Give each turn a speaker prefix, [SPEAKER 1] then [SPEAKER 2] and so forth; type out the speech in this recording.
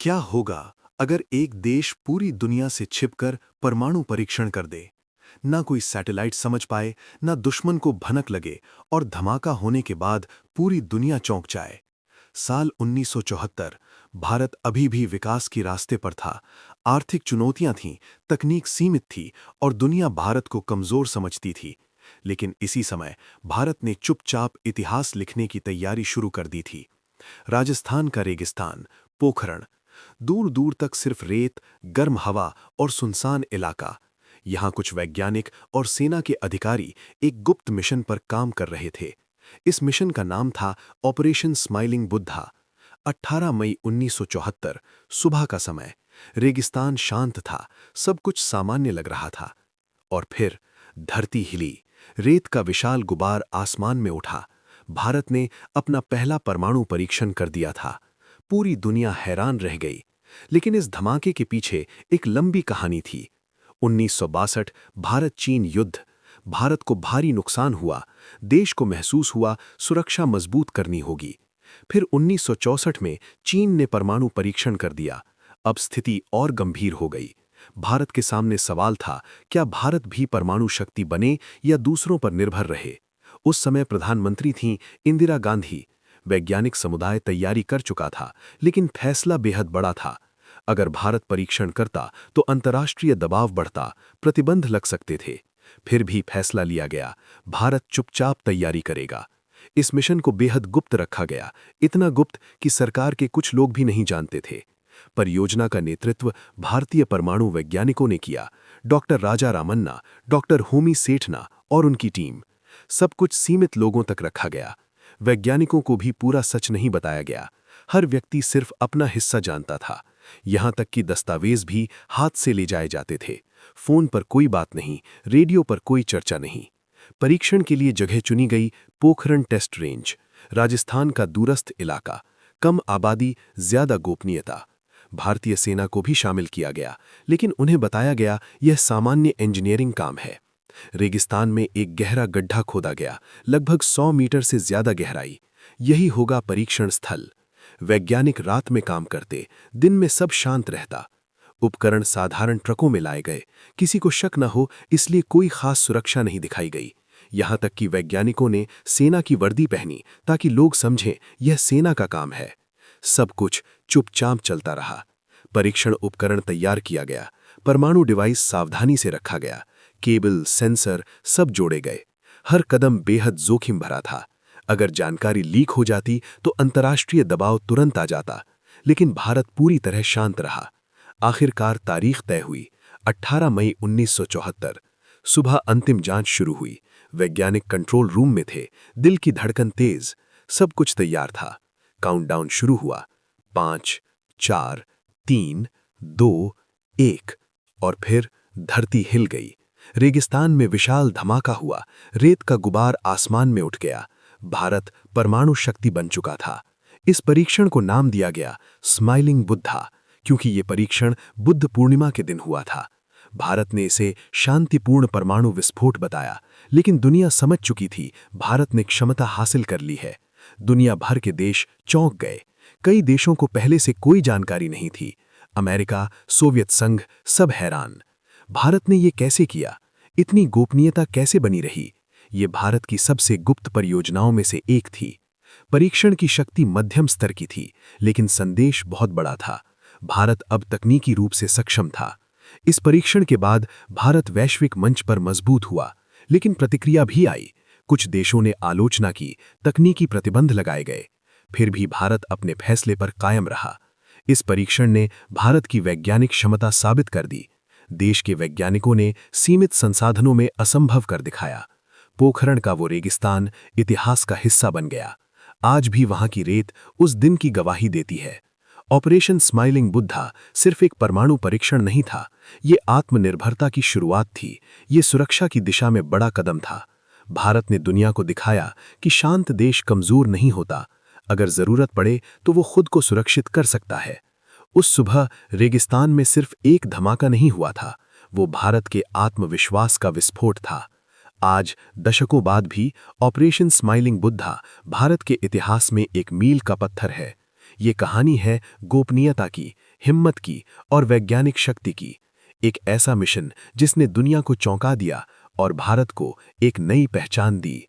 [SPEAKER 1] क्या होगा अगर एक देश पूरी दुनिया से छिपकर परमाणु परीक्षण कर दे? ना कोई सैटेलाइट समझ पाए, ना दुश्मन को भनक लगे और धमाका होने के बाद पूरी दुनिया चौंक जाए। साल 1974। भारत अभी भी विकास के रास्ते पर था। आर्थिक चुनौतियां थीं, तकनीक सीमित थी और दुनिया भारत को कमजोर समझती थी। लेकिन इसी समय भारत ने चुपचाप इतिहास लिखने की तैयारी शुरू कर दी थी। राजस्थान का रेगिस्तान, पोखरण, दूर दूर तक सिर्फ रेत, गर्म हवा और सुनसान इलाका। यहाँ कुछ वैज्ञानिक और सेना के अधिकारी एक गुप्त मिशन पर काम कर रहे थे। इस मिशन का नाम था ऑपरेशन स्माइलिंग बुद्धा। 18 मई 1974, सुबह का समय। रेगिस्तान शांत था, सब कुछ सामान्य लग रहा था। और फिर धरती हिली, रेत का विशाल गुबार आसमान में उठा। भारत ने अपना पहला परमाणु परीक्षण कर दिया था। पूरी दुनिया हैरान रह गई। लेकिन इस धमाके के पीछे एक लंबी कहानी थी। 1962 भारत चीन युद्ध। भारत को भारी नुकसान हुआ। देश को महसूस हुआ सुरक्षा मजबूत करनी होगी। फिर 1964 में चीन ने परमाणु परीक्षण कर दिया। अब स्थिति और गंभीर हो गई। भारत के सामने सवाल था, क्या भारत भी परमाणु शक्ति बने या दूसरों पर निर्भर रहे? उस समय प्रधानमंत्री थीं इंदिरा गांधी। वैज्ञानिक समुदाय तैयारी कर चुका था, लेकिन फैसला बेहद बड़ा था। अगर भारत परीक्षण करता तो अंतर्राष्ट्रीय दबाव बढ़ता, प्रतिबंध लग सकते थे। फिर भी फैसला लिया गया, भारत चुपचाप तैयारी करेगा। इस मिशन को बेहद गुप्त रखा गया, इतना गुप्त कि सरकार के कुछ लोग भी नहीं जानते थे। परियोजना का नेतृत्व भारतीय परमाणु वैज्ञानिकों ने किया। डॉक्टर राजा रामन्ना, डॉक्टर होमी सेठना और उनकी टीम। सब कुछ सीमित लोगों तक रखा गया। वैज्ञानिकों को भी पूरा सच नहीं बताया गया। हर व्यक्ति सिर्फ अपना हिस्सा जानता था। यहां तक कि दस्तावेज भी हाथ से ले जाए जाते थे। फोन पर कोई बात नहीं, रेडियो पर कोई चर्चा नहीं। परीक्षण के लिए जगह चुनी गई पोखरण टेस्ट रेंज, राजस्थान का दूरस्थ इलाका, कम आबादी, ज्यादा गोपनीयता। भारतीय सेना को भी शामिल किया गया, लेकिन उन्हें बताया गया यह सामान्य इंजीनियरिंग काम है। रेगिस्तान में एक गहरा गड्ढा खोदा गया, लगभग 100 मीटर से ज्यादा गहराई। यही होगा परीक्षण स्थल। वैज्ञानिक रात में काम करते, दिन में सब शांत रहता। उपकरण साधारण ट्रकों में लाए गए। किसी को शक न हो इसलिए कोई खास सुरक्षा नहीं दिखाई गई। यहां तक कि वैज्ञानिकों ने सेना की वर्दी पहनी ताकि लोग समझें यह सेना का काम है। सब कुछ चुपचाप चलता रहा। परीक्षण उपकरण तैयार किया गया, परमाणु डिवाइस सावधानी से रखा गया, केबल, सेंसर सब जोड़े गए। हर कदम बेहद जोखिम भरा था। अगर जानकारी लीक हो जाती तो अंतर्राष्ट्रीय दबाव तुरंत आ जाता। लेकिन भारत पूरी तरह शांत रहा। आखिरकार तारीख तय हुई, 18 मई 1974। सुबह अंतिम जांच शुरू हुई। वैज्ञानिक कंट्रोल रूम में थे, दिल की धड़कन तेज। सब कुछ तैयार था। काउंटडाउन शुरू हुआ। 5, 4, 3, 2, 1 और फिर धरती हिल गई। रेगिस्तान में विशाल धमाका हुआ। रेत का गुबार आसमान में उठ गया। भारत परमाणु शक्ति बन चुका था। इस परीक्षण को नाम दिया गया स्माइलिंग बुद्धा, क्योंकि ये परीक्षण बुद्ध पूर्णिमा के दिन हुआ था। भारत ने इसे शांतिपूर्ण परमाणु विस्फोट बताया, लेकिन दुनिया समझ चुकी थी भारत ने क्षमता हासिल कर ली है। दुनिया भर के देश चौंक गए। कई देशों को पहले से कोई जानकारी नहीं थी। अमेरिका, सोवियत संघ सब हैरान। भारत ने ये कैसे किया? इतनी गोपनीयता कैसे बनी रही? ये भारत की सबसे गुप्त परियोजनाओं में से एक थी। परीक्षण की शक्ति मध्यम स्तर की थी, लेकिन संदेश बहुत बड़ा था। भारत अब तकनीकी रूप से सक्षम था। इस परीक्षण के बाद भारत वैश्विक मंच पर मजबूत हुआ, लेकिन प्रतिक्रिया भी आई। कुछ देशों ने आलोचना की, तकनीकी प्रतिबंध लगाए गए। फिर भी भारत अपने फैसले पर कायम रहा। इस परीक्षण ने भारत की वैज्ञानिक क्षमता साबित कर दी। देश के वैज्ञानिकों ने सीमित संसाधनों में असंभव कर दिखाया। पोखरण का वो रेगिस्तान इतिहास का हिस्सा बन गया। आज भी वहां की रेत उस दिन की गवाही देती है। ऑपरेशन स्माइलिंग बुद्धा सिर्फ एक परमाणु परीक्षण नहीं था, ये आत्मनिर्भरता की शुरुआत थी। ये सुरक्षा की दिशा में बड़ा कदम था। भारत ने दुनिया को दिखाया कि शांत देश कमजोर नहीं होता। अगर जरूरत पड़े तो वो खुद को सुरक्षित कर सकता है। उस सुबह रेगिस्तान में सिर्फ एक धमाका नहीं हुआ था, वो भारत के आत्मविश्वास का विस्फोट था। आज दशकों बाद भी ऑपरेशन स्माइलिंग बुद्धा भारत के इतिहास में एक मील का पत्थर है। ये कहानी है गोपनीयता की, हिम्मत की और वैज्ञानिक शक्ति की। एक ऐसा मिशन जिसने दुनिया को चौंका दिया और भारत को एक नई पहचान दी।